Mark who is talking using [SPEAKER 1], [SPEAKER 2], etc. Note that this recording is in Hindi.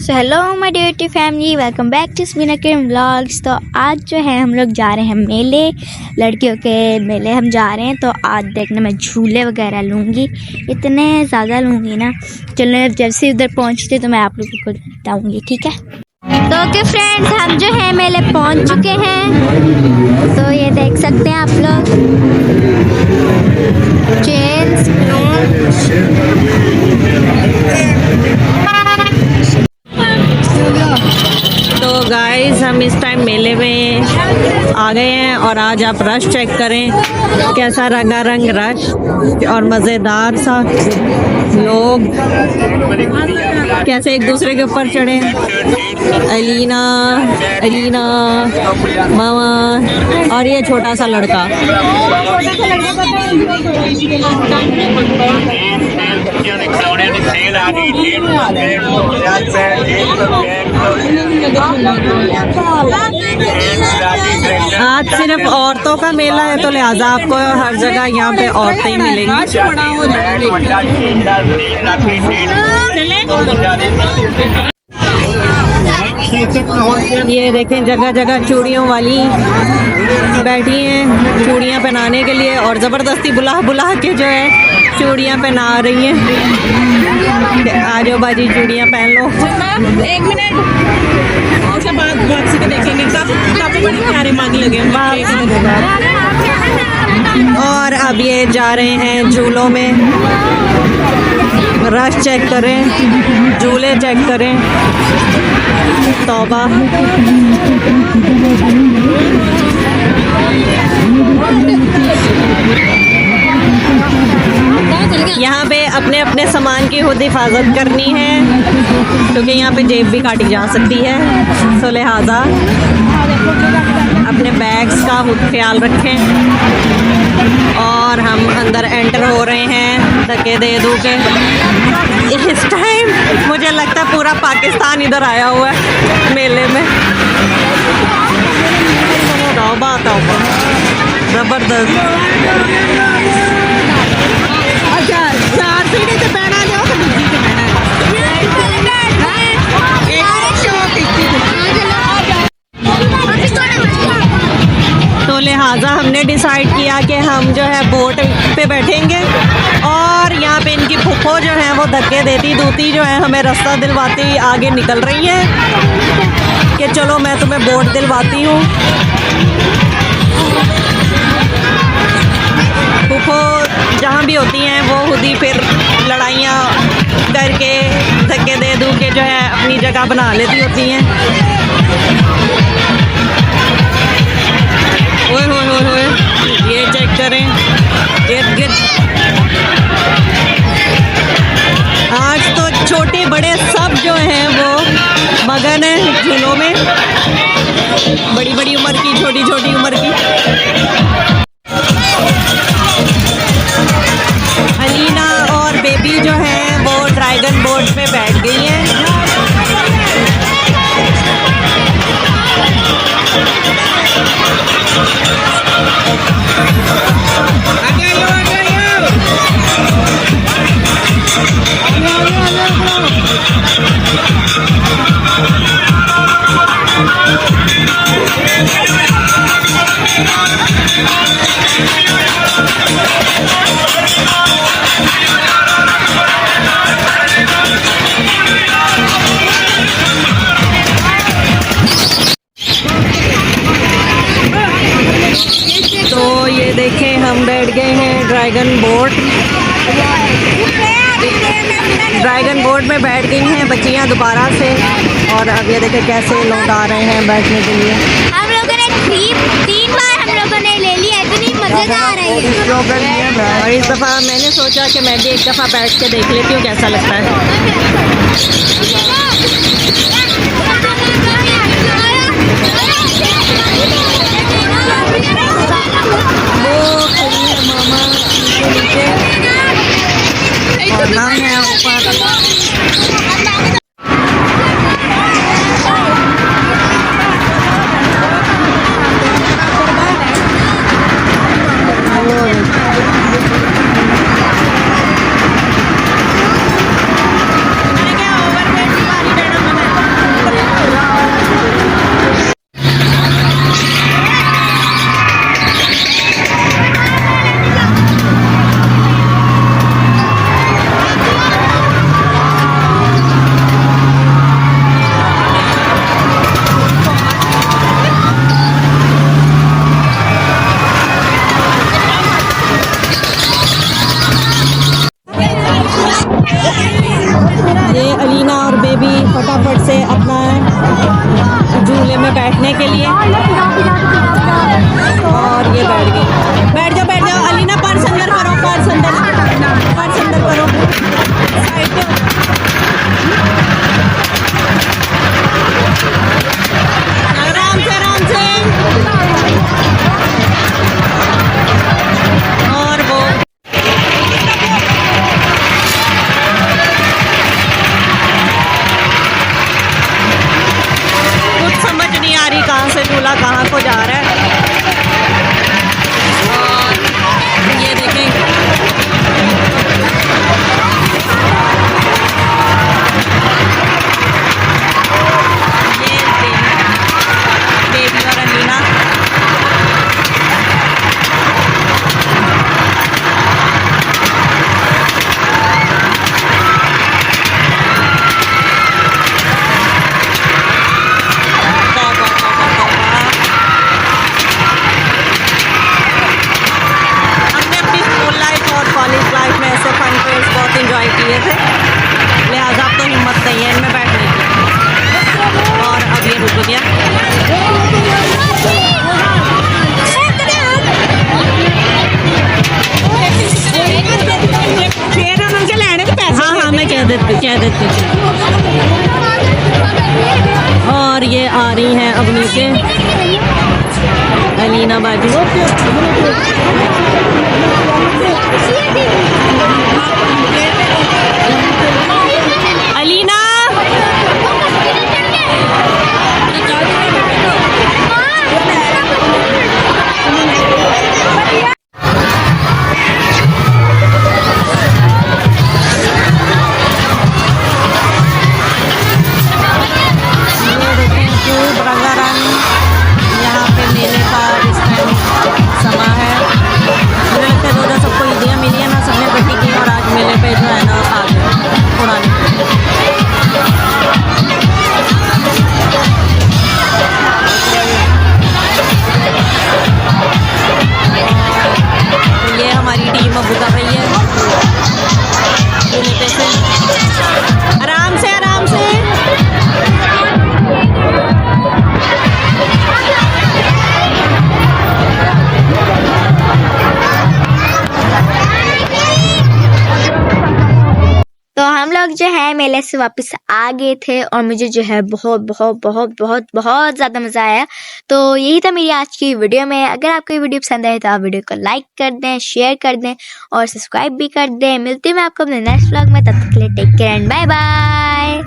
[SPEAKER 1] So hello my dear family, welcome back to Smeena के व्लॉग्स। तो आज जो है हम लोग जा रहे हैं मेले, लड़कियों के मेले हम जा रहे हैं। तो आज देखना मैं झूले वगैरह लूँगी, इतने ज़्यादा लूँगी ना। चलो जैसे उधर पहुँचते तो मैं आप लोगों को बताऊँगी, ठीक है। तो ओके फ्रेंड्स, हम जो है मेले पहुँच चुके हैं। तो ये देख सकते हैं आप लोग, चेन्स
[SPEAKER 2] तो गाइस हम इस टाइम मेले में आ गए हैं और आज आप रश चेक करें, कैसा रंगारंग रश और मज़ेदार सा लोग कैसे एक दूसरे के ऊपर चढ़े। अलीना अलीना मामा और ये छोटा सा लड़का। आज सिर्फ औरतों का मेला है तो लिहाजा आपको हर जगह यहाँ पे औरतें ही मिलेंगी। ये देखें, जगह जगह चूड़ियों वाली बैठी हैं चूड़ियाँ पहनाने के लिए और ज़बरदस्ती बुला बुला के जो है चूड़ियाँ पहना रही हैं। आजो बाजी चूड़ियाँ पहन लो।
[SPEAKER 3] एक मिनट उसके बाद वापसी पे देखेंगे, काफी बड़ी प्यारे मांग लगे।
[SPEAKER 2] और अब ये जा रहे हैं झूलों में। रश चेक करें, झूले चेक करें। तौबा। यहाँ पे अपने अपने सामान की खुद हिफाजत करनी है क्योंकि यहाँ पे जेब भी काटी जा सकती है। तो लिहाजा अपने बैग्स का खुद ख्याल रखें। और हम अंदर एंटर हो रहे हैं धक्के दे दू के। इस टाइम मुझे लगता है पूरा पाकिस्तान इधर आया हुआ है मेले में। तौबा तौबा, ज़बरदस्त।
[SPEAKER 3] अच्छा, चार सीढ़ी से बैठा जाओ तो दूसरी से बैठा
[SPEAKER 2] तो लिहाजा हमने डिसाइड किया कि हम जो है बोट पे बैठेंगे और यहाँ पे इनकी फुफ्फो जो है वो धक्के देती दूती जो है हमें रास्ता दिलवाती आगे निकल रही है कि चलो मैं तुम्हें बोट दिलवाती हूँ। फुफ्फो जहाँ भी होती हैं वो खुद ही फिर लड़ाइयाँ करके धक्के दे दूँ के जो है अपनी जगह बना लेती होती हैं। ओए होए होए होए, ये चेक करें इर्द गिर्द। आज तो छोटे बड़े सब जो हैं वो मगन हैं झूलों में, बड़ी बड़ी उम्र की, छोटी छोटी उम्र की। अलीना और बेबी जो हैं वो ड्रैगन बोट पे बैठ गई हैं। तो ये देखें, हम बैठ गए हैं ड्रैगन बोट में बैठ गई हैं बच्चियां दोबारा से। और अब ये देखें कैसे लोग आ रहे हैं बैठने के लिए।
[SPEAKER 1] हम लोगों ने तीन बार हम लोगों ने ले लिया, इतनी मज़ेदार है।
[SPEAKER 2] और इस दफ़ा मैंने सोचा कि मैं भी एक दफ़ा बैठ के देख लेती हूँ कैसा लगता है। वो खड़ी है मामा नीचे और हम हैं ऊपर। झूला कहाँ को जा रहा है। और ये देखें बेबी और अलीना। हमने अपनी स्कूल लाइफ और कॉलेज लाइफ में ऐसे फन फेयर्स बहुत इंजॉय किए थे, लिहाजा अब तो हिम्मत नहीं है इनमें बैठने की। और अब ये रुक गया।
[SPEAKER 3] शेर हम उनके लेने के पैसे
[SPEAKER 2] हाँ हाँ, मैं कह देती और ये आ रही हैं अब नीचे अलीना बाजी। अलीना रंगारंग यहाँ पे मेले का इस टाइम समा है। मुझे लगता है 2000 सबको ईदियाँ मिली है ना, सबने इकट्ठी की और आज मेले पे जो है ना आ गए उड़ाने। तो ये हमारी टीम अब उतर रही है मेले से। आराम से आराम से।
[SPEAKER 1] तो हम लोग जो है मेले से वापस आ गए थे और मुझे जो है बहुत बहुत बहुत बहुत बहुत ज़्यादा मज़ा आया। तो यही था मेरी आज की वीडियो में। अगर आपको ये वीडियो पसंद आए तो आप वीडियो को लाइक कर दें, शेयर कर दें और सब्सक्राइब भी कर दें। मिलती हूँ मैं आपको अपने नेक्स्ट व्लॉग में, तब तक के लिए take care and bye bye.